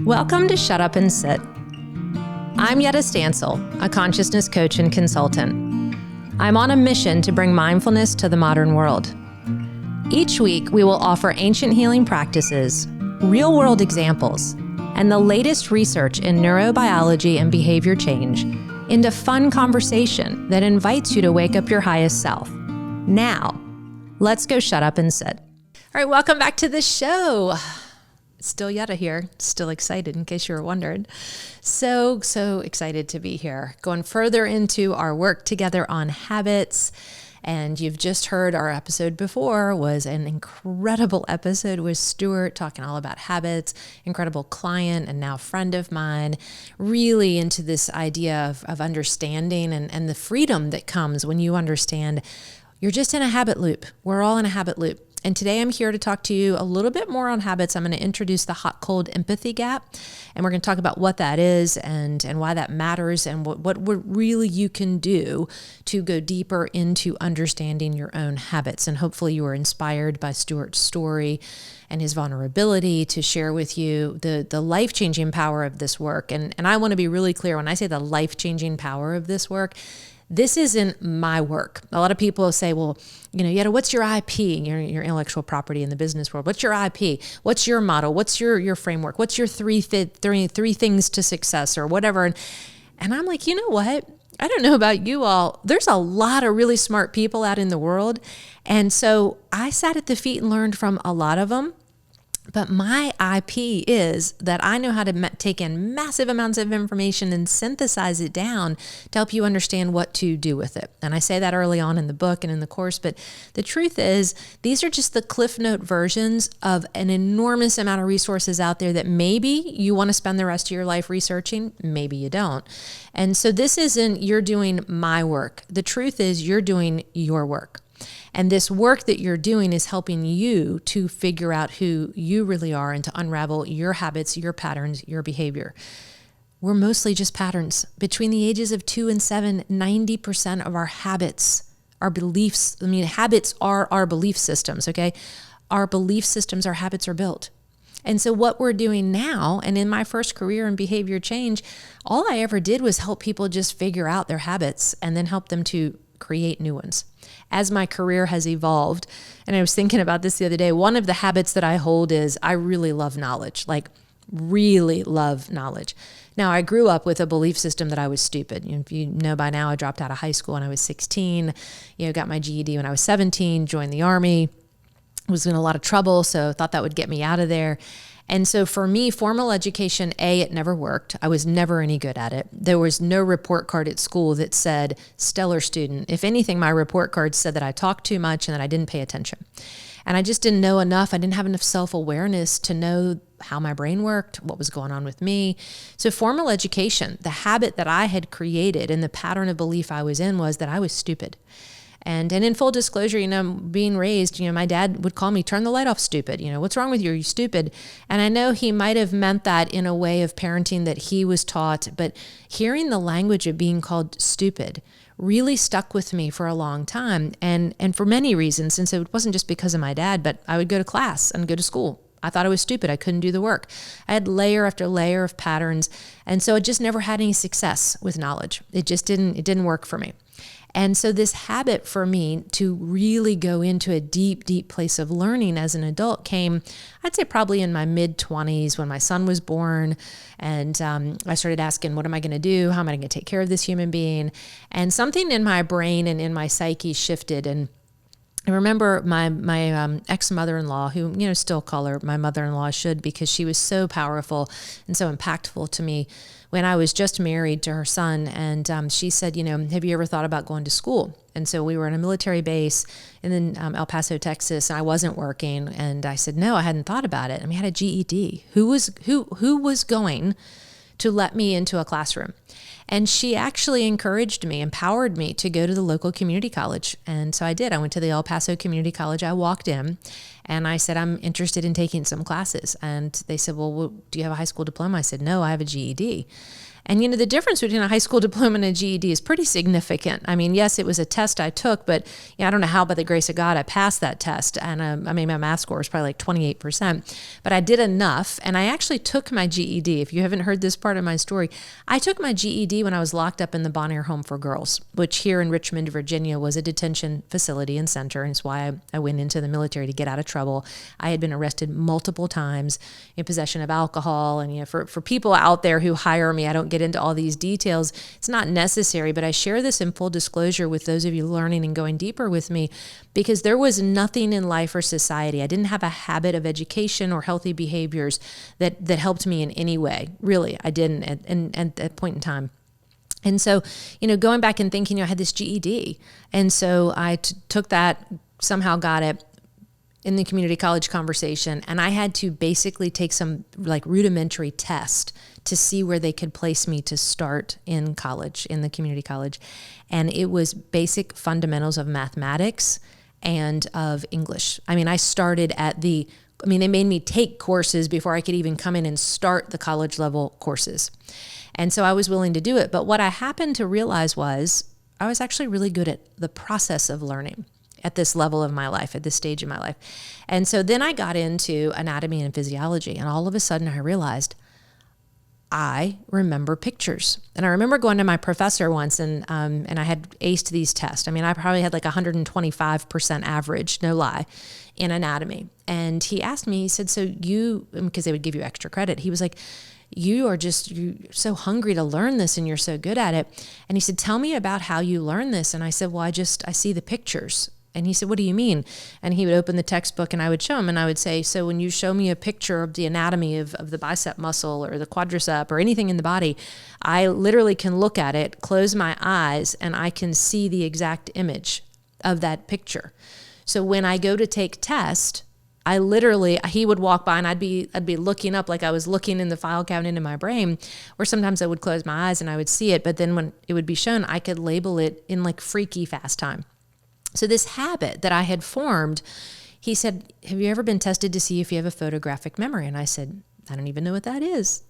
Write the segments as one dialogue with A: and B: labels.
A: Welcome to Shut Up and Sit. I'm Yedda a consciousness coach and consultant. I'm on a mission to bring mindfulness to the modern world. Each week, we will offer ancient healing practices, real-world examples, and the latest research in neurobiology and behavior change into fun conversation that invites you to wake up your highest self. Now, let's go shut up and sit. All right, welcome back to the show. Still Yedda here, still excited in case you were wondering. So excited to be here. Going further into our work together on habits. And you've just heard our episode before was an incredible episode with Stuart talking all about habits, incredible client and now friend of mine, really into this idea of understanding and the freedom that comes when you understand you're just in a habit loop. We're all in a habit loop. And today I'm here to talk to you a little bit more on habits. I'm going to introduce the hot-cold empathy gap, and we're going to talk about what that is and why that matters and what really you can do to go deeper into understanding your own habits. And hopefully you were inspired by Stuart's story and his vulnerability to share with you the life-changing power of this work. And I want to be really clear when I say the life-changing power of this work. This isn't my work. A lot of people say, well, Yedda, what's your IP, your intellectual property in the business world? What's your IP? What's your model? What's your framework? What's your three things to success or whatever? And I'm like, you know what? I don't know about you all. There's a lot of really smart people out in the world. And so I sat at the feet and learned from a lot of them. But my IP is that I know how to take in massive amounts of information and synthesize it down to help you understand what to do with it. And I say that early on in the book and in the course, but the truth is these are just the Cliff Note versions of an enormous amount of resources out there that maybe you want to spend the rest of your life researching, maybe you don't. And so this isn't you're doing my work. The truth is you're doing your work. And this work that you're doing is helping you to figure out who you really are and to unravel your habits, your patterns, your behavior. We're mostly just patterns. Between the ages of 2 and 7, 90% of our habits, our beliefs, habits are our belief systems, okay? Our belief systems, our habits are built. And so what we're doing now, and in my first career in behavior change, all I ever did was help people just figure out their habits and then help them to create new ones. As my career has evolved, and I was thinking about this the other day, one of the habits that I hold is I really love knowledge, like really love knowledge. Now, I grew up with a belief system that I was stupid. If you know by now, I dropped out of high school when I was 16, got my GED when I was 17, joined the Army, was in a lot of trouble, so thought that would get me out of there. And so for me, formal education, it never worked. I was never any good at it. There was no report card at school that said stellar student. If anything, my report card said that I talked too much and that I didn't pay attention. And I just didn't know enough. I didn't have enough self-awareness to know how my brain worked, what was going on with me. So formal education, the habit that I had created and the pattern of belief I was in was that I was stupid. And in full disclosure, being raised, my dad would call me, turn the light off, stupid. What's wrong with you? Are you stupid? And I know he might have meant that in a way of parenting that he was taught, but hearing the language of being called stupid really stuck with me for a long time. And for many reasons, and so it wasn't just because of my dad, but I would go to class and go to school. I thought I was stupid. I couldn't do the work. I had layer after layer of patterns. And so I just never had any success with knowledge. It didn't work for me. And so this habit for me to really go into a deep, deep place of learning as an adult came, I'd say probably in my mid-20s when my son was born. And I started asking, what am I going to do? How am I going to take care of this human being? And something in my brain and in my psyche shifted. And I remember my ex-mother-in-law, who, still call her my mother-in-law, I should, because she was so powerful and so impactful to me when I was just married to her son. And she said, have you ever thought about going to school? And so we were in a military base in El Paso, Texas, and I wasn't working. And I said, no, I hadn't thought about it. I had a GED. Who was going to let me into a classroom? And she actually encouraged me, empowered me to go to the local community college. And so I did. I went to the El Paso Community College. I walked in and I said, I'm interested in taking some classes. And they said, well, do you have a high school diploma? I said, no, I have a GED. And, the difference between a high school diploma and a GED is pretty significant. I mean, yes, it was a test I took, but I don't know how, by the grace of God, I passed that test. And my math score was probably like 28%, but I did enough. And I actually took my GED. If you haven't heard this part of my story, I took my GED when I was locked up in the Bonnier Home for Girls, which here in Richmond, Virginia, was a detention facility and center. And it's why I went into the military, to get out of trouble. I had been arrested multiple times in possession of alcohol. And, for people out there who hire me, I don't get into all these details. It's not necessary, but I share this in full disclosure with those of you learning and going deeper with me, because there was nothing in life or society. I didn't have a habit of education or healthy behaviors that helped me in any way. Really, I didn't at that point in time. And so, going back and thinking, I had this GED. And so I took that, somehow got it in the community college conversation. And I had to basically take some like rudimentary test to see where they could place me to start in college, in the community college. And it was basic fundamentals of mathematics and of English. I mean, I started they made me take courses before I could even come in and start the college level courses. And so I was willing to do it. But what I happened to realize was I was actually really good at the process of learning at this level of my life, at this stage of my life. And so then I got into anatomy and physiology, and all of a sudden I realized I remember pictures. And I remember going to my professor once, and I had aced these tests. I mean, I probably had like 125% average, no lie, in anatomy. And he asked me, he said, so because they would give you extra credit, he was like, you're so hungry to learn this and you're so good at it. And he said, tell me about how you learn this. And I said, well, I see the pictures. And he said, what do you mean? And he would open the textbook and I would show him, and I would say, so when you show me a picture of the anatomy of the bicep muscle or the quadricep or anything in the body, I literally can look at it, close my eyes, and I can see the exact image of that picture. So when I go to take test, he would walk by and I'd be looking up like I was looking in the file cabinet in my brain, or sometimes I would close my eyes and I would see it. But then when it would be shown, I could label it in like freaky fast time. So this habit that I had formed, he said, have you ever been tested to see if you have a photographic memory? And I said, I don't even know what that is.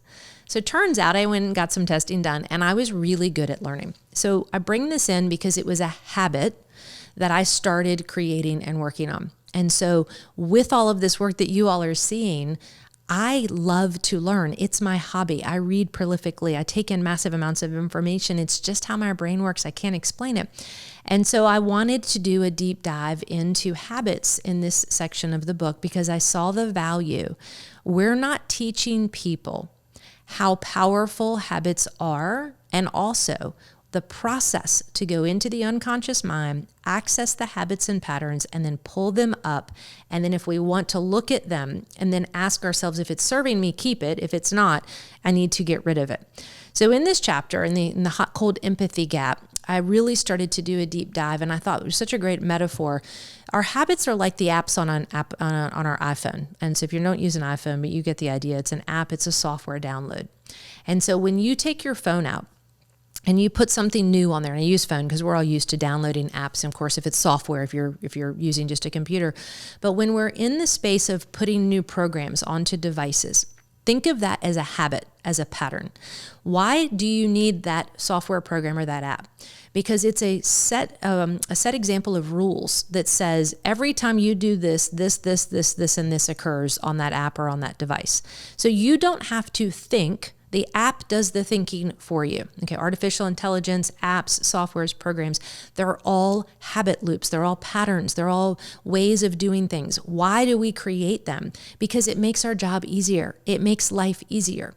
A: So it turns out I went and got some testing done, and I was really good at learning. So I bring this in because it was a habit that I started creating and working on. And so with all of this work that you all are seeing, I love to learn. It's my hobby. I read prolifically. I take in massive amounts of information. It's just how my brain works. I can't explain it. And so I wanted to do a deep dive into habits in this section of the book because I saw the value. We're not teaching people how powerful habits are, and also the process to go into the unconscious mind, access the habits and patterns, and then pull them up. And then if we want to look at them and then ask ourselves, if it's serving me, keep it. If it's not, I need to get rid of it. So in this chapter, in the hot, cold empathy gap, I really started to do a deep dive, and I thought it was such a great metaphor. Our habits are like the apps on our iPhone. And so if you don't use an iPhone, but you get the idea, it's an app, it's a software download. And so when you take your phone out, and you put something new on there, and I use phone because we're all used to downloading apps, and of course, if it's software, if you're using just a computer. But when we're in the space of putting new programs onto devices, think of that as a habit, as a pattern. Why do you need that software program or that app? Because it's a set example of rules that says every time you do this, and this occurs on that app or on that device. So you don't have to think. The app does the thinking for you. Okay, artificial intelligence, apps, softwares, programs, they're all habit loops. They're all patterns. They're all ways of doing things. Why do we create them? Because it makes our job easier. It makes life easier.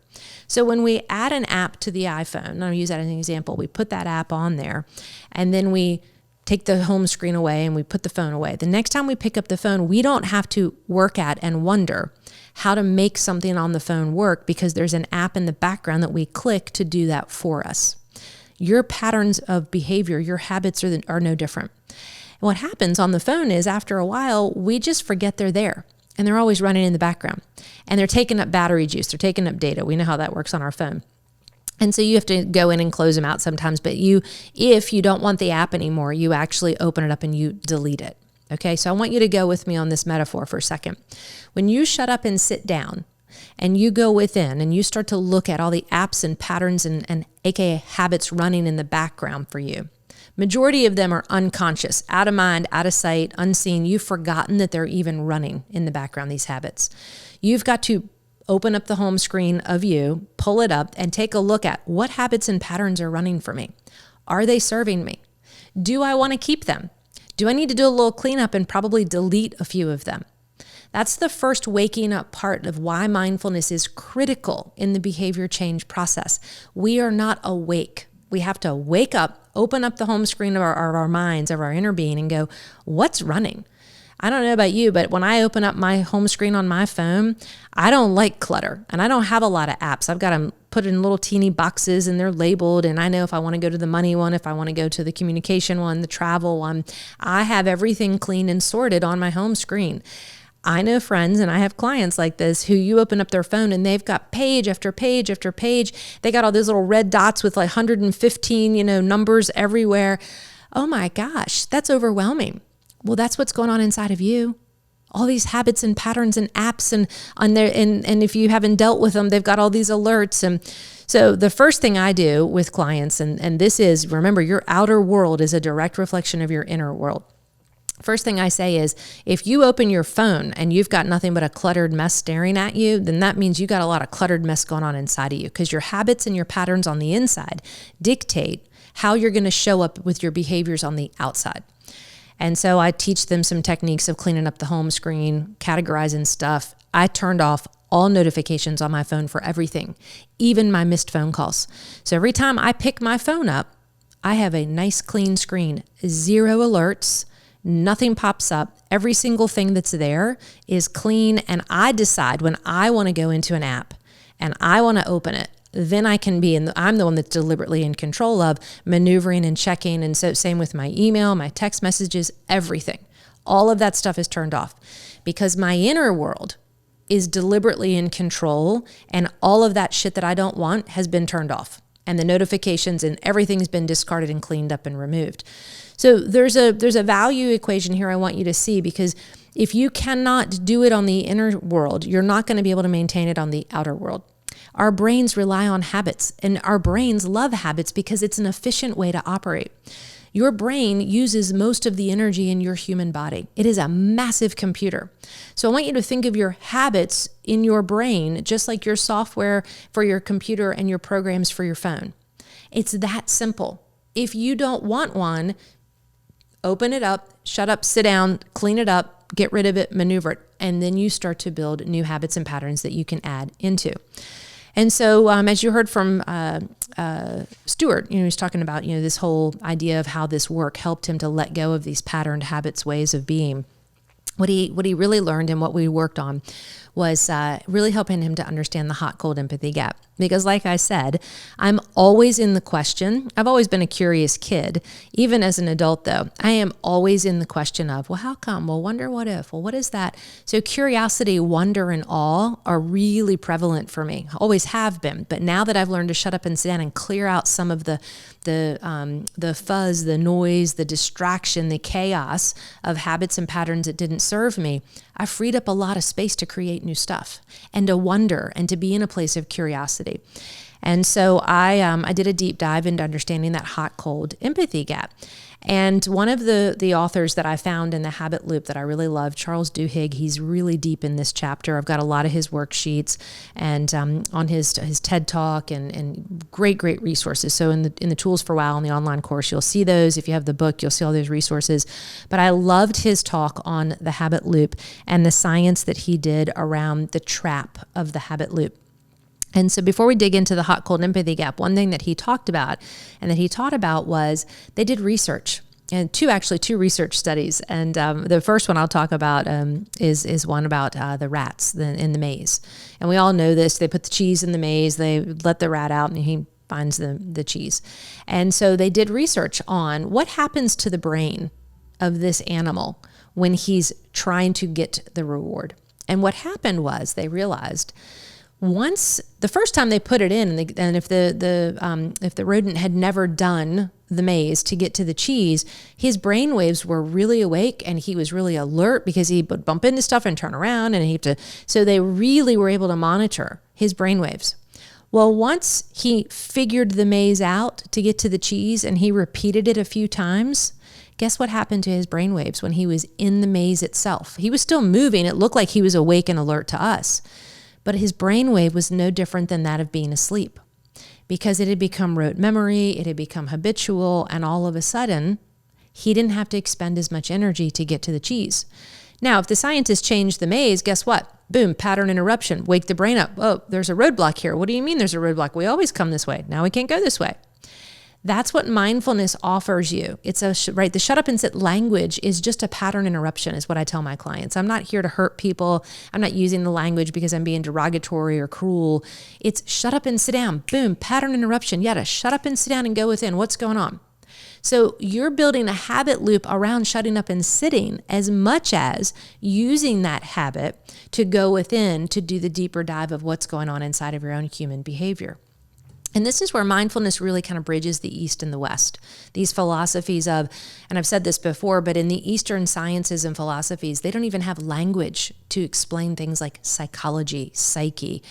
A: So when we add an app to the iPhone, and I'll use that as an example, we put that app on there, and then we take the home screen away and we put the phone away. The next time we pick up the phone, we don't have to work at and wonder how to make something on the phone work because there's an app in the background that we click to do that for us. Your patterns of behavior, your habits are no different. And what happens on the phone is after a while, we just forget they're there. And they're always running in the background. And they're taking up battery juice. They're taking up data. We know how that works on our phone. And so you have to go in and close them out sometimes. But if you don't want the app anymore, you actually open it up and you delete it. Okay, so I want you to go with me on this metaphor for a second. When you shut up and sit down, and you go within and you start to look at all the apps and patterns and aka habits running in the background for you, majority of them are unconscious, out of mind, out of sight, unseen. You've forgotten that they're even running in the background, these habits. You've got to open up the home screen of you, pull it up, and take a look at what habits and patterns are running for me. Are they serving me? Do I want to keep them? Do I need to do a little cleanup and probably delete a few of them? That's the first waking up part of why mindfulness is critical in the behavior change process. We are not awake. We have to wake up, open up the home screen of our minds, of our inner being, and go, what's running? I don't know about you, but when I open up my home screen on my phone, I don't like clutter, and I don't have a lot of apps. I've got them put in little teeny boxes, and they're labeled, and I know if I want to go to the money one, if I want to go to the communication one, the travel one, I have everything clean and sorted on my home screen. I know friends, and I have clients like this, who you open up their phone and they've got page after page after page. They got all these little red dots with like 115, numbers everywhere. Oh my gosh, that's overwhelming. Well, that's what's going on inside of you. All these habits and patterns and apps and if you haven't dealt with them, they've got all these alerts. And so the first thing I do with clients, and this is, remember, your outer world is a direct reflection of your inner world. First thing I say is, if you open your phone and you've got nothing but a cluttered mess staring at you, then that means you got a lot of cluttered mess going on inside of you, because your habits and your patterns on the inside dictate how you're going to show up with your behaviors on the outside. And so I teach them some techniques of cleaning up the home screen, categorizing stuff. I turned off all notifications on my phone for everything, even my missed phone calls. So every time I pick my phone up, I have a nice clean screen, 0 alerts, nothing pops up. Every single thing that's there is clean. And I decide when I want to go into an app and I want to open it, then I can be I'm the one that's deliberately in control of maneuvering and checking. And so same with my email, my text messages, everything. All of that stuff is turned off because my inner world is deliberately in control, and all of that shit that I don't want has been turned off, and the notifications and everything's been discarded and cleaned up and removed. So there's a value equation here I want you to see, because if you cannot do it on the inner world, you're not going to be able to maintain it on the outer world. Our brains rely on habits, and our brains love habits because it's an efficient way to operate. Your brain uses most of the energy in your human body. It is a massive computer. So I want you to think of your habits in your brain just like your software for your computer and your programs for your phone. It's that simple. If you don't want one, open it up, shut up, sit down, clean it up, get rid of it, maneuver it, and then you start to build new habits and patterns that you can add into. And so as you heard from Stuart, he's talking about, this whole idea of how this work helped him to let go of these patterned habits, ways of being. What he really learned and what we worked on was really helping him to understand the hot-cold empathy gap. Because like I said, I'm always in the question. I've always been a curious kid. Even as an adult, though, I am always in the question of, well, how come? Well, wonder what if? Well, what is that? So curiosity, wonder, and awe are really prevalent for me. Always have been. But now that I've learned to shut up and sit down and clear out some of the fuzz, the noise, the distraction, the chaos of habits and patterns that didn't serve me, I freed up a lot of space to create new stuff and to wonder and to be in a place of curiosity. And so I did a deep dive into understanding that hot-cold empathy gap. And one of the authors that I found in the Habit Loop that I really love, Charles Duhigg, he's really deep in this chapter. I've got a lot of his worksheets and on his TED Talk and great resources. So in the Tools for Wow, in the online course, you'll see those. If you have the book, you'll see all those resources. But I loved his talk on the Habit Loop and the science that he did around the trap of the habit loop. And so before we dig into the hot-cold empathy gap, one thing that he talked about and that he taught about was they did research, and two research studies. And the first one I'll talk about is one about the rats in the maze. And we all know this. They put the cheese in the maze. They let the rat out, and he finds the cheese. And so they did research on what happens to the brain of this animal when he's trying to get the reward. And what happened was they realized once the first time they put it in, and if the rodent had never done the maze to get to the cheese, his brain waves were really awake and he was really alert because he would bump into stuff and turn around so they really were able to monitor his brain waves. Well, once he figured the maze out to get to the cheese and he repeated it a few times, guess what happened to his brain waves when he was in the maze itself? He was still moving. It looked like he was awake and alert to us, but his brain wave was no different than that of being asleep, because it had become rote memory, it had become habitual, and all of a sudden, he didn't have to expend as much energy to get to the cheese. Now, if the scientists changed the maze, guess what? Boom, pattern interruption, wake the brain up. Oh, there's a roadblock here. What do you mean there's a roadblock? We always come this way. Now we can't go this way. That's what mindfulness offers you. It's the shut up and sit language is just a pattern interruption, is what I tell my clients. I'm not here to hurt people. I'm not using the language because I'm being derogatory or cruel. It's shut up and sit down. Boom, pattern interruption. Yedda, shut up and sit down and go within. What's going on? So you're building a habit loop around shutting up and sitting as much as using that habit to go within to do the deeper dive of what's going on inside of your own human behavior. And this is where mindfulness really kind of bridges the East and the West. These philosophies of, and I've said this before, but in the Eastern sciences and philosophies, they don't even have language to explain things like psychology, psyche,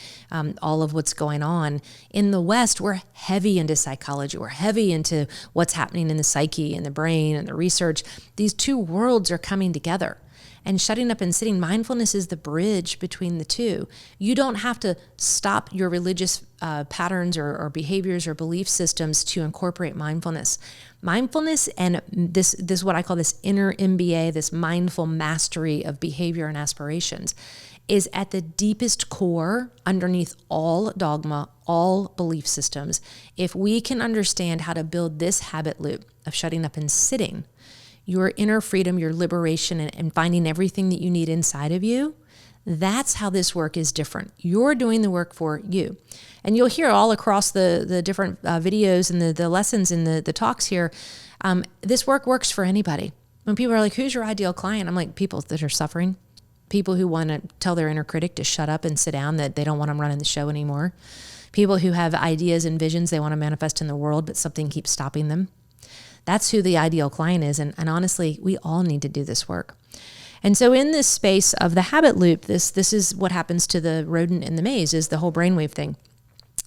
A: all of what's going on. In the West, we're heavy into psychology. We're heavy into what's happening in the psyche and the brain and the research. These two worlds are coming together. And shutting up and sitting, mindfulness is the bridge between the two. You don't have to stop your religious patterns or behaviors or belief systems to incorporate mindfulness. Mindfulness and this what I call this inner MBA, this mindful mastery of behavior and aspirations, is at the deepest core underneath all dogma, all belief systems. If we can understand how to build this habit loop of shutting up and sitting, your inner freedom, your liberation, and finding everything that you need inside of you, that's how this work is different. You're doing the work for you. And you'll hear all across the different videos and the lessons and the talks here, this work works for anybody. When people are like, who's your ideal client? I'm like, people that are suffering, people who want to tell their inner critic to shut up and sit down, that they don't want them running the show anymore, people who have ideas and visions they want to manifest in the world, but something keeps stopping them. That's who the ideal client is. And honestly, we all need to do this work. And so in this space of the habit loop, this is what happens to the rodent in the maze, is the whole brainwave thing.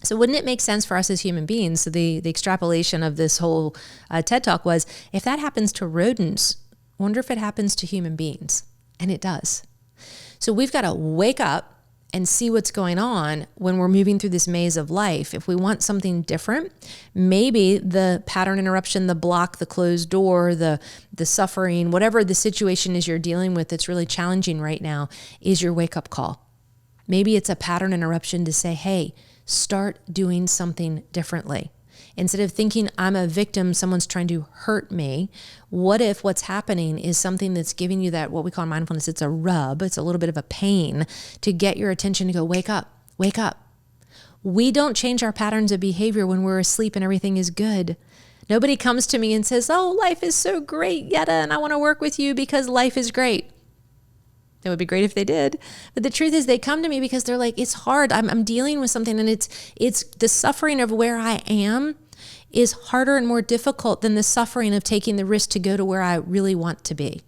A: So wouldn't it make sense for us as human beings? So the extrapolation of this whole TED Talk was, if that happens to rodents, wonder if it happens to human beings. And it does. So we've got to wake up and see what's going on when we're moving through this maze of life. If we want something different, maybe the pattern interruption, the block, the closed door, the suffering, whatever the situation is you're dealing with that's really challenging right now, is your wake-up call. Maybe it's a pattern interruption to say, hey, start doing something differently. Instead of thinking I'm a victim, someone's trying to hurt me, what if what's happening is something that's giving you that, what we call in mindfulness, it's a rub, it's a little bit of a pain to get your attention to go, wake up, wake up. We don't change our patterns of behavior when we're asleep and everything is good. Nobody comes to me and says, oh, life is so great, Yedda, and I want to work with you because life is great. It would be great if they did. But the truth is they come to me because they're like, it's hard. I'm dealing with something, and it's the suffering of where I am is harder and more difficult than the suffering of taking the risk to go to where I really want to be.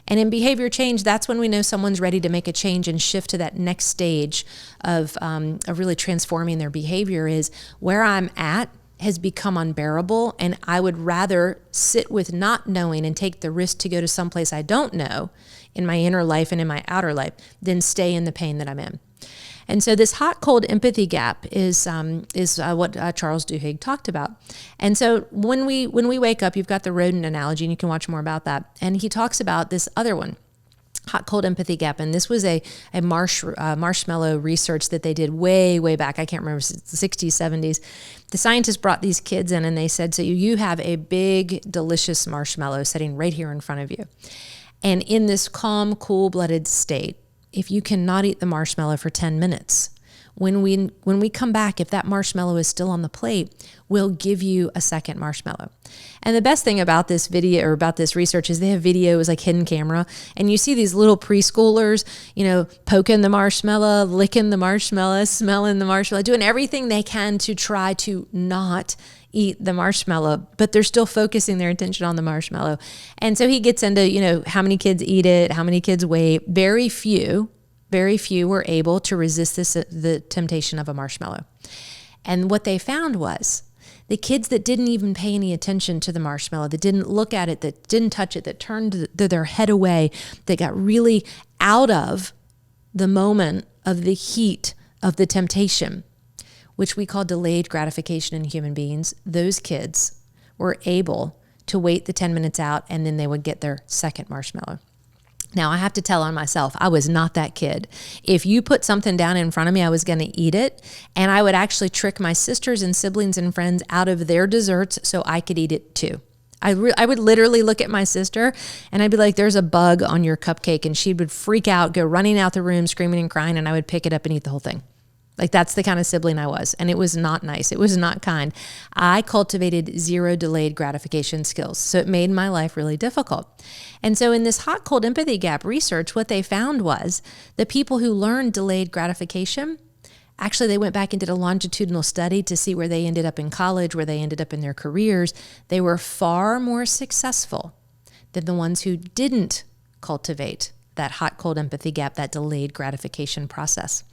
A: And in behavior change, that's when we know someone's ready to make a change and shift to that next stage of really transforming their behavior, is where I'm at has become unbearable, and I would rather sit with not knowing and take the risk to go to someplace I don't know in my inner life and in my outer life than stay in the pain that I'm in. And so this hot-cold empathy gap is what Charles Duhigg talked about. And so when we wake up, you've got the rodent analogy, and you can watch more about that. And he talks about this other one, hot-cold empathy gap. And this was a marshmallow research that they did way, way back. I can't remember, the 60s, 70s. The scientists brought these kids in, and they said, so you have a big, delicious marshmallow sitting right here in front of you. And in this calm, cool-blooded state, if you cannot eat the marshmallow for 10 minutes, When we come back, if that marshmallow is still on the plate, we'll give you a second marshmallow. And the best thing about this video or about this research is they have videos like hidden camera, and you see these little preschoolers, poking the marshmallow, licking the marshmallow, smelling the marshmallow, doing everything they can to try to not eat the marshmallow, but they're still focusing their attention on the marshmallow. And so he gets into, how many kids eat it, how many kids wait. Very few were able to resist the temptation of a marshmallow. And what they found was the kids that didn't even pay any attention to the marshmallow, that didn't look at it, that didn't touch it, that turned their head away, that got really out of the moment of the heat of the temptation, which we call delayed gratification in human beings, those kids were able to wait the 10 minutes out, and then they would get their second marshmallow. Now, I have to tell on myself, I was not that kid. If you put something down in front of me, I was going to eat it, and I would actually trick my sisters and siblings and friends out of their desserts so I could eat it too. I would literally look at my sister, and I'd be like, there's a bug on your cupcake, and she would freak out, go running out the room, screaming and crying, and I would pick it up and eat the whole thing. Like, that's the kind of sibling I was, and it was not nice. It was not kind. I cultivated zero delayed gratification skills, so it made my life really difficult. And so in this hot, cold empathy gap research, what they found was the people who learned delayed gratification, actually they went back and did a longitudinal study to see where they ended up in college, where they ended up in their careers. They were far more successful than the ones who didn't cultivate that hot, cold empathy gap, that delayed gratification process.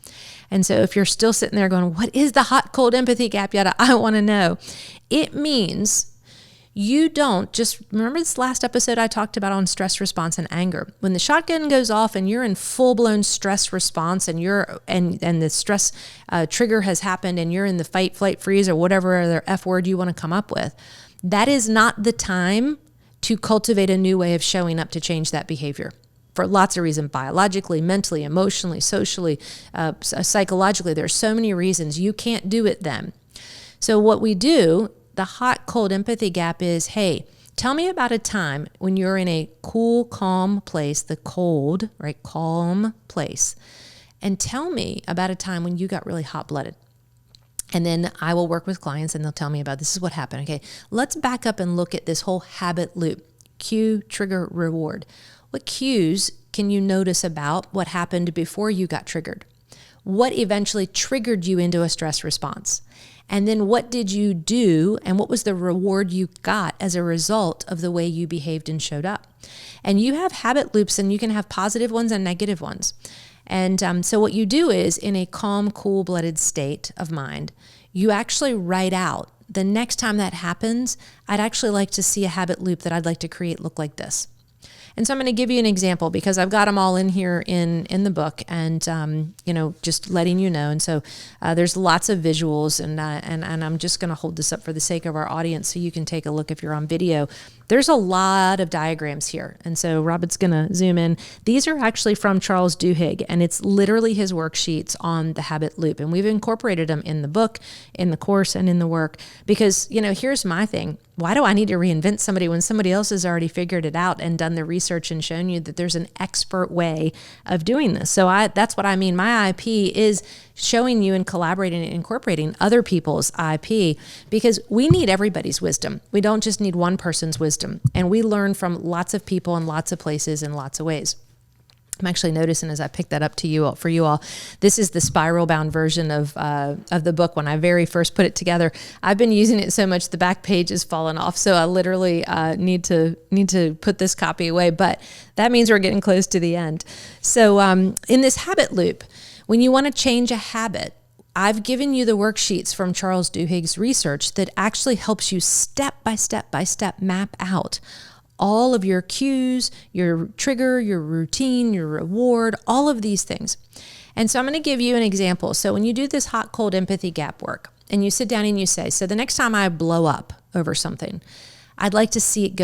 A: And so if you're still sitting there going, what is the hot, cold empathy gap, Yedda? I want to know. It means you don't just remember this last episode I talked about on stress response and anger. When the shotgun goes off and you're in full-blown stress response and and the stress trigger has happened and you're in the fight, flight, freeze, or whatever other F word you want to come up with, that is not the time to cultivate a new way of showing up to change that behavior. For lots of reasons, biologically, mentally, emotionally, socially, psychologically. There are so many reasons you can't do it then. So what we do, the hot, cold empathy gap is, hey, tell me about a time when you're in a cool, calm place, the cold, right, calm place. And tell me about a time when you got really hot-blooded. And then I will work with clients and they'll tell me about this is what happened. Okay, let's back up and look at this whole habit loop. Cue, trigger, reward. What cues can you notice about what happened before you got triggered? What eventually triggered you into a stress response? And then what did you do and what was the reward you got as a result of the way you behaved and showed up? And you have habit loops, and you can have positive ones and negative ones. And so what you do is, in a calm, cool-blooded state of mind, you actually write out, the next time that happens, I'd actually like to see a habit loop that I'd like to create look like this. And so I'm going to give you an example because I've got them all in here in the book, and just letting you know. And so there's lots of visuals, and I'm just going to hold this up for the sake of our audience so you can take a look if you're on video. There's a lot of diagrams here, and so Robert's going to zoom in. These are actually from Charles Duhigg, and it's literally his worksheets on the habit loop, and we've incorporated them in the book, in the course, and in the work because here's my thing. Why do I need to reinvent somebody when somebody else has already figured it out and done the research and shown you that there's an expert way of doing this? So that's what I mean. My IP is showing you and collaborating and incorporating other people's IP because we need everybody's wisdom. We don't just need one person's wisdom. And we learn from lots of people in lots of places in lots of ways. I'm actually noticing as I picked that up for you all, this is the spiral bound version of the book. When I very first put it together, I've been using it so much the back page has fallen off. So I literally need to put this copy away, but that means we're getting close to the end. So in this habit loop, when you want to change a habit, I've given you the worksheets from Charles Duhigg's research that actually helps you step by step map out all of your cues, your trigger, your routine, your reward, all of these things. And so I'm going to give you an example. So when you do this hot, cold empathy gap work and you sit down and you say, so the next time I blow up over something, I'd like to see it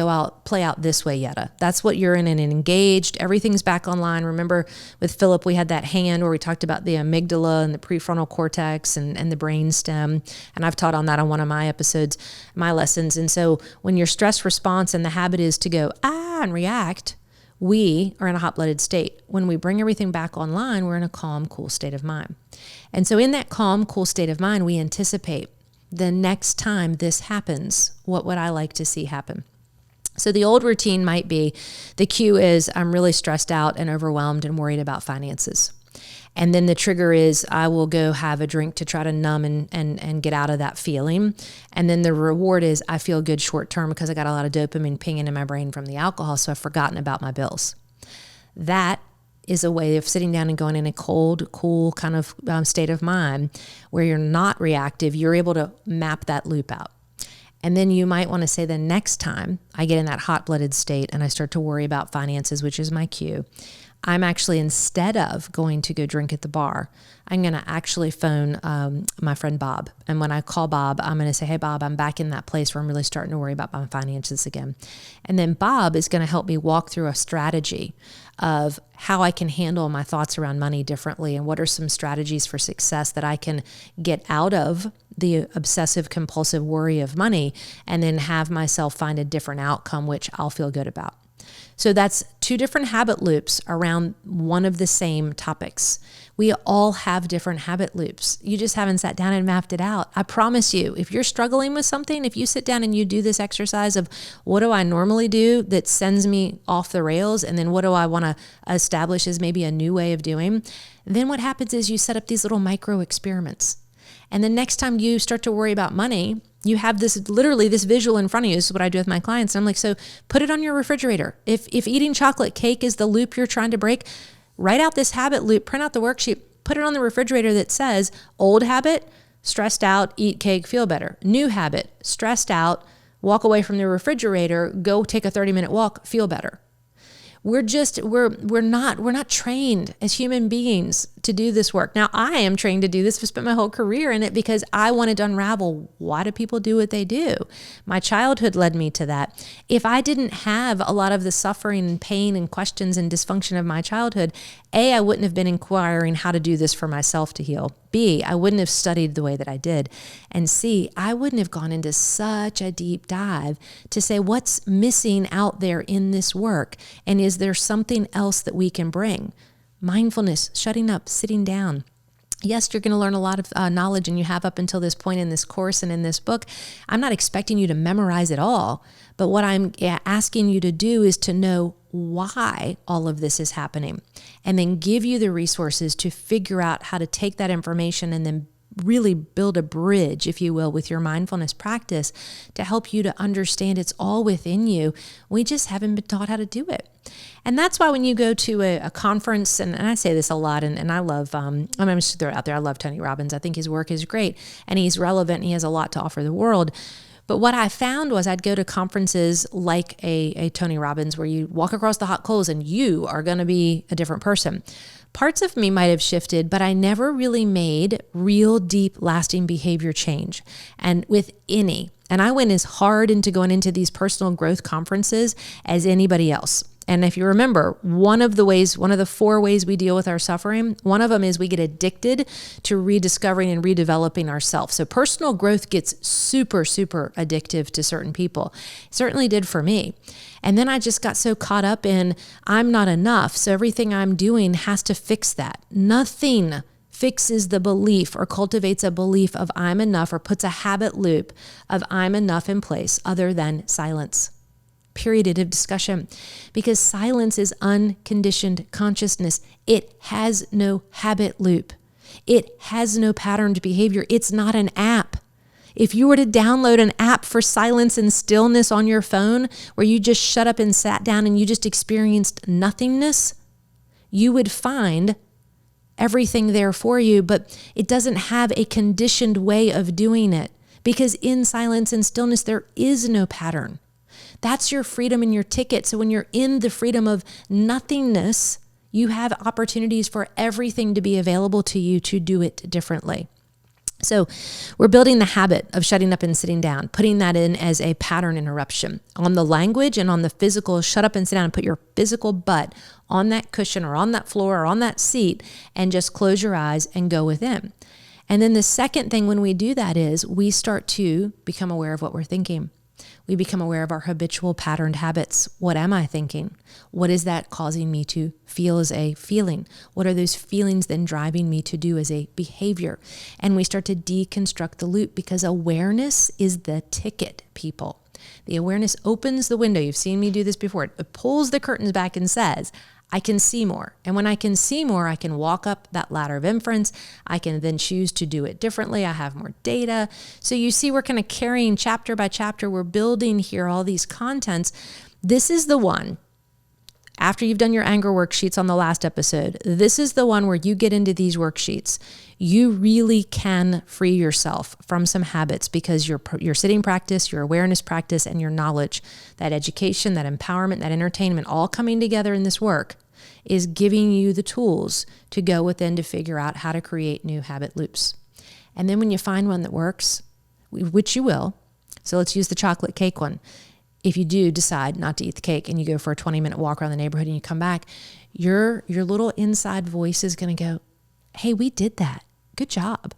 A: play out this way, Yedda. That's what you're in and engaged. Everything's back online. Remember with Philip, we had that hand where we talked about the amygdala and the prefrontal cortex and the brain stem. And I've taught on that on one of my episodes, my lessons. And so when your stress response and the habit is to go, and react, we are in a hot-blooded state. When we bring everything back online, we're in a calm, cool state of mind. And so in that calm, cool state of mind, we anticipate the next time this happens, what would I like to see happen? So the old routine might be, the cue is I'm really stressed out and overwhelmed and worried about finances. And then the trigger is I will go have a drink to try to numb and get out of that feeling. And then the reward is I feel good short term because I got a lot of dopamine pinging in my brain from the alcohol, so I've forgotten about my bills. That is a way of sitting down and going in a cold, cool kind of state of mind where you're not reactive. You're able to map that loop out. And then you might want to say the next time I get in that hot-blooded state and I start to worry about finances, which is my cue, I'm actually, instead of going to go drink at the bar, I'm going to actually phone my friend Bob. And when I call Bob, I'm going to say, hey, Bob, I'm back in that place where I'm really starting to worry about my finances again. And then Bob is going to help me walk through a strategy of how I can handle my thoughts around money differently and what are some strategies for success that I can get out of the obsessive compulsive worry of money and then have myself find a different outcome, which I'll feel good about. So that's two different habit loops around one of the same topics. We all have different habit loops. You just haven't sat down and mapped it out. I promise you, if you're struggling with something, if you sit down and you do this exercise of what do I normally do that sends me off the rails, and then what do I want to establish as maybe a new way of doing, then what happens is you set up these little micro experiments. And the next time you start to worry about money, you have this literally this visual in front of you. This is what I do with my clients. And I'm like, so put it on your refrigerator. If eating chocolate cake is the loop you're trying to break, write out this habit loop, print out the worksheet, put it on the refrigerator that says old habit, stressed out, eat cake, feel better. New habit, stressed out, walk away from the refrigerator, go take a 30-minute walk, feel better. We're not trained as human beings to do this work. Now, I am trained to do this. I've spent my whole career in it because I wanted to unravel why do people do what they do. My childhood led me to that. If I didn't have a lot of the suffering and pain and questions and dysfunction of my childhood, A, I wouldn't have been inquiring how to do this for myself to heal. B, I wouldn't have studied the way that I did. And C, I wouldn't have gone into such a deep dive to say what's missing out there in this work, and is there something else that we can bring? Mindfulness, shutting up, sitting down. Yes, you're going to learn a lot of knowledge, and you have up until this point in this course and in this book. I'm not expecting you to memorize it all, but what I'm asking you to do is to know why all of this is happening, and then give you the resources to figure out how to take that information and then really build a bridge, if you will, with your mindfulness practice to help you to understand it's all within you. We just haven't been taught how to do it. And that's why when you go to a conference, and I say this a lot, and I love, I'm just throw it out there, I love Tony Robbins. I think his work is great, and he's relevant, and he has a lot to offer the world. But what I found was I'd go to conferences like a Tony Robbins where you walk across the hot coals and you are going to be a different person. Parts of me might have shifted, but I never really made real deep lasting behavior change. And with any, and I went as hard into going into these personal growth conferences as anybody else. And if you remember, one of the 4 ways we deal with our suffering, one of them is we get addicted to rediscovering and redeveloping ourselves. So personal growth gets super, super addictive to certain people. It certainly did for me. And then I just got so caught up in I'm not enough, so everything I'm doing has to fix that. Nothing fixes the belief or cultivates a belief of I'm enough or puts a habit loop of I'm enough in place other than silence. Period of discussion, because silence is unconditioned consciousness. It has no habit loop. It has no patterned behavior. It's not an app. If you were to download an app for silence and stillness on your phone where you just shut up and sat down and you just experienced nothingness, you would find everything there for you, but it doesn't have a conditioned way of doing it, because in silence and stillness, there is no pattern. That's your freedom and your ticket. So when you're in the freedom of nothingness, you have opportunities for everything to be available to you to do it differently. So we're building the habit of shutting up and sitting down, putting that in as a pattern interruption. On the language and on the physical, shut up and sit down and put your physical butt on that cushion or on that floor or on that seat and just close your eyes and go within. And then the second thing when we do that is we start to become aware of what we're thinking. We become aware of our habitual patterned habits. What am I thinking? What is that causing me to feel as a feeling? What are those feelings then driving me to do as a behavior? And we start to deconstruct the loop, because awareness is the ticket, people. The awareness opens the window. You've seen me do this before. It pulls the curtains back and says, I can see more. And when I can see more, I can walk up that ladder of inference. I can then choose to do it differently. I have more data. So you see, we're kind of carrying chapter by chapter. We're building here all these contents. This is the one, after you've done your anger worksheets on the last episode, this is the one where you get into these worksheets. You really can free yourself from some habits, because your sitting practice, your awareness practice, and your knowledge, that education, that empowerment, that entertainment, all coming together in this work, is giving you the tools to go within to figure out how to create new habit loops. And then when you find one that works, which you will, so let's use the chocolate cake one. If you do decide not to eat the cake and you go for a 20-minute walk around the neighborhood and you come back, your little inside voice is going to go, hey, we did that. Good job.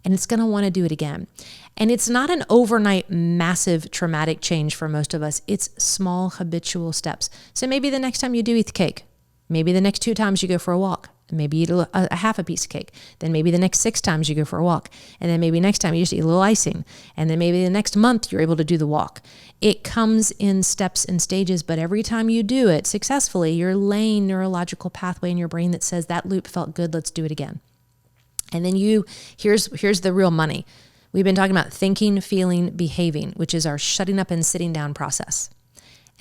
A: And it's going to want to do it again. And it's not an overnight, massive, traumatic change for most of us. It's small habitual steps. So maybe the next time you do eat the cake, maybe the next 2 times you go for a walk, maybe you eat a half a piece of cake. Then maybe the next 6 times you go for a walk. And then maybe next time you just eat a little icing. And then maybe the next month you're able to do the walk. It comes in steps and stages, but every time you do it successfully, you're laying neurological pathway in your brain that says that loop felt good, let's do it again. And then here's the real money. We've been talking about thinking, feeling, behaving, which is our shutting up and sitting down process.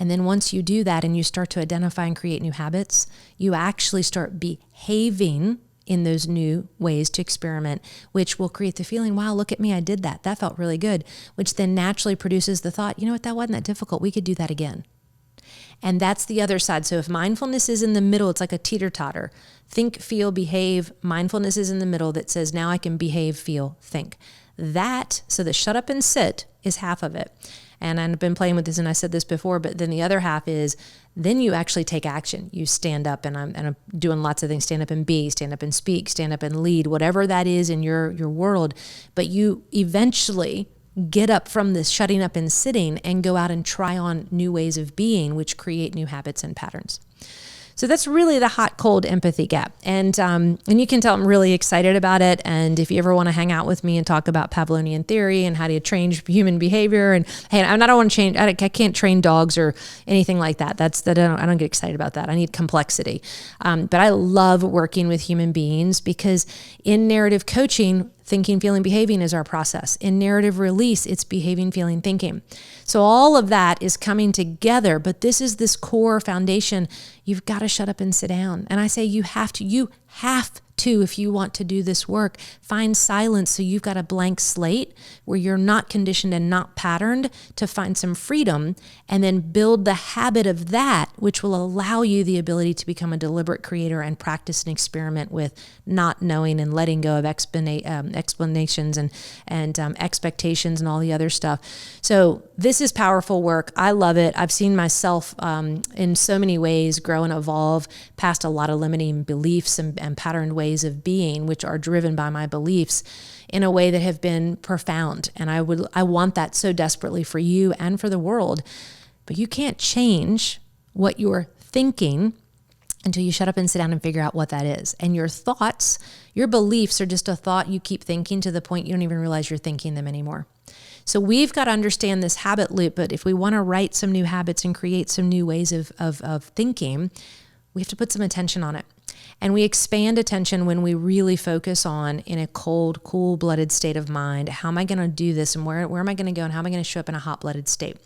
A: And then once you do that and you start to identify and create new habits, you actually start behaving in those new ways to experiment, which will create the feeling, wow, look at me, I did that. That felt really good, which then naturally produces the thought, you know what, that wasn't that difficult. We could do that again. And that's the other side. So if mindfulness is in the middle, it's like a teeter-totter. Think, feel, behave. Mindfulness is in the middle that says, now I can behave, feel, think. So the shut up and sit is half of it. And I've been playing with this, and I said this before, but then the other half is, then you actually take action. You stand up, and I'm doing lots of things. Stand up and be, stand up and speak, stand up and lead, whatever that is in your world. But you eventually get up from this shutting up and sitting and go out and try on new ways of being, which create new habits and patterns. So that's really the hot, cold empathy gap. And you can tell I'm really excited about it. And if you ever want to hang out with me and talk about Pavlovian theory and how to change human behavior, and hey, I don't want to change, I can't train dogs or anything like that. I don't get excited about that. I need complexity. But I love working with human beings, because in narrative coaching, thinking, feeling, behaving is our process. In narrative release, it's behaving, feeling, thinking. So all of that is coming together, but this is this core foundation. You've got to shut up and sit down. And I say you have to, if you want to do this work, find silence, so you've got a blank slate where you're not conditioned and not patterned, to find some freedom, and then build the habit of that, which will allow you the ability to become a deliberate creator and practice and experiment with not knowing and letting go of explanations and expectations and all the other stuff. So this is powerful work. I love it. I've seen myself in so many ways grow and evolve past a lot of limiting beliefs and patterned ways of being, which are driven by my beliefs, in a way that have been profound. And I want that so desperately for you and for the world. But you can't change what you're thinking until you shut up and sit down and figure out what that is. And your thoughts, your beliefs are just a thought you keep thinking to the point you don't even realize you're thinking them anymore. So we've got to understand this habit loop. But if we want to write some new habits and create some new ways of thinking, we have to put some attention on it. And we expand attention when we really focus on, in a cold, cool-blooded state of mind, how am I going to do this, and where am I going to go, and how am I going to show up in a hot-blooded state?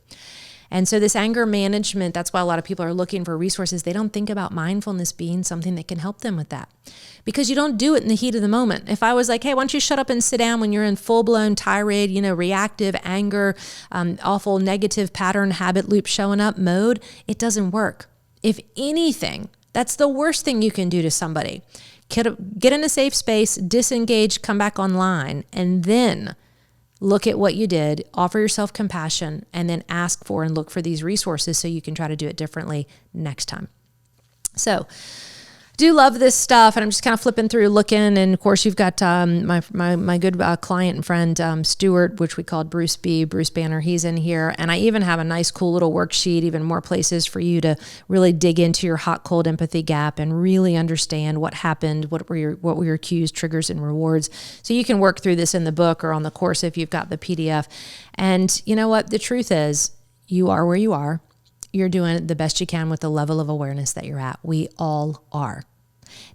A: And so this anger management, that's why a lot of people are looking for resources. They don't think about mindfulness being something that can help them with that, because you don't do it in the heat of the moment. If I was like, hey, why don't you shut up and sit down when you're in full-blown tirade, reactive anger, awful negative pattern habit loop showing up mode, it doesn't work. If anything, that's the worst thing you can do to somebody. Get in a safe space, disengage, come back online, and then look at what you did, offer yourself compassion, and then ask for and look for these resources so you can try to do it differently next time. So do love this stuff. And I'm just kind of flipping through, looking. And of course, you've got my good client and friend, Stuart, which we called Bruce Banner. He's in here. And I even have a nice, cool little worksheet, even more places for you to really dig into your hot, cold empathy gap and really understand what happened, what were your cues, triggers, and rewards. So you can work through this in the book or on the course if you've got the PDF. And you know what? The truth is, you are where you are. You're doing the best you can with the level of awareness that you're at. We all are.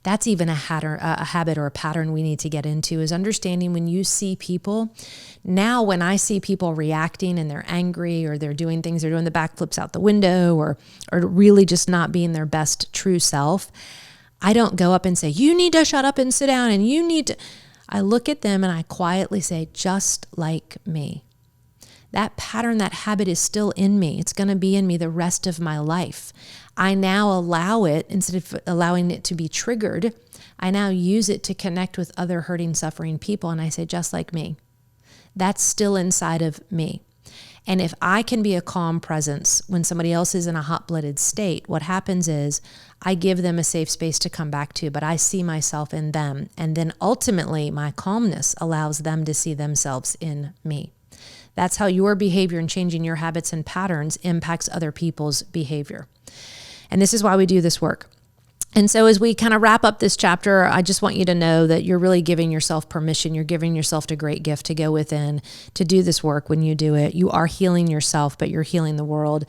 A: That's even a habit or a pattern we need to get into, is understanding when you see people. Now, when I see people reacting and they're angry or they're doing things, they're doing the backflips out the window or really just not being their best true self, I don't go up and say, you need to shut up and sit down and you need to. I look at them and I quietly say, just like me. That pattern, that habit is still in me. It's going to be in me the rest of my life. I now allow it, instead of allowing it to be triggered, I now use it to connect with other hurting, suffering people. And I say, just like me. That's still inside of me. And if I can be a calm presence when somebody else is in a hot-blooded state, what happens is I give them a safe space to come back to, but I see myself in them. And then ultimately, my calmness allows them to see themselves in me. That's how your behavior and changing your habits and patterns impacts other people's behavior. And this is why we do this work. And so as we kind of wrap up this chapter, I just want you to know that you're really giving yourself permission. You're giving yourself a great gift to go within, to do this work. When you do it, you are healing yourself, but you're healing the world.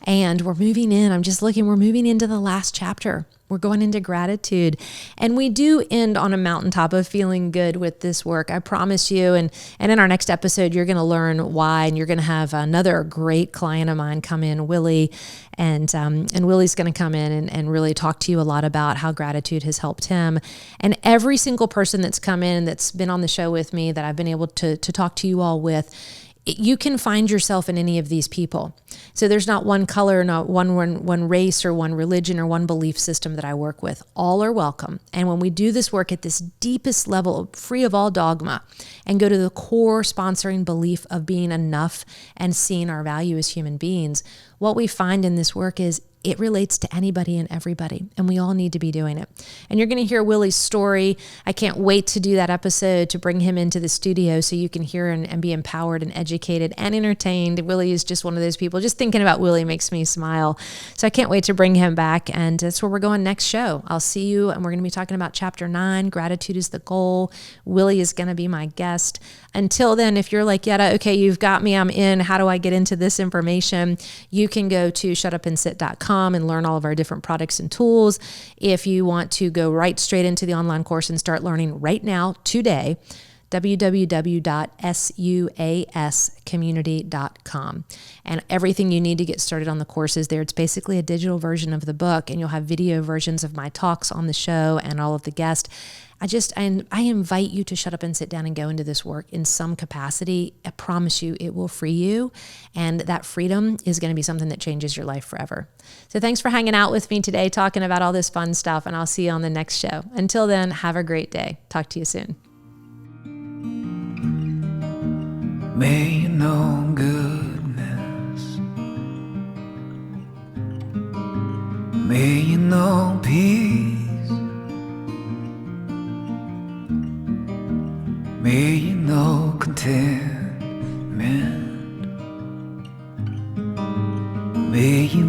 A: And we're moving in. We're moving into the last chapter. We're going into gratitude. And we do end on a mountaintop of feeling good with this work, I promise you. And in our next episode, you're going to learn why. And you're going to have another great client of mine come in, Willie. And Willie's going to come in and really talk to you a lot about how gratitude has helped him. And every single person that's come in, that's been on the show with me, that I've been able to talk to you all with, you can find yourself in any of these people. So there's not one color, not one race or one religion or one belief system that I work with. All are welcome. And when we do this work at this deepest level, free of all dogma, and go to the core sponsoring belief of being enough and seeing our value as human beings, what we find in this work is it relates to anybody and everybody, and we all need to be doing it. And you're going to hear Willie's story. I can't wait to do that episode, to bring him into the studio so you can hear and be empowered and educated and entertained. Willie is just one of those people. Just thinking about Willie makes me smile. So I can't wait to bring him back, and that's where we're going next show. I'll see you, and we're going to be talking about Chapter 9, Gratitude is the Goal. Willie is going to be my guest. Until then, if you're like, Yedda, okay, you've got me, I'm in. How do I get into this information? You can go to shutupandsit.com and learn all of our different products and tools. If you want to go right straight into the online course and start learning right now, today, www.suascommunity.com. And everything you need to get started on the course is there. It's basically a digital version of the book, and you'll have video versions of my talks on the show and all of the guests. I invite you to shut up and sit down and go into this work in some capacity. I promise you it will free you, and that freedom is going to be something that changes your life forever. So thanks for hanging out with me today, talking about all this fun stuff, and I'll see you on the next show. Until then, have a great day. Talk to you soon.
B: May you know goodness. May you know peace. May you know contentment. May you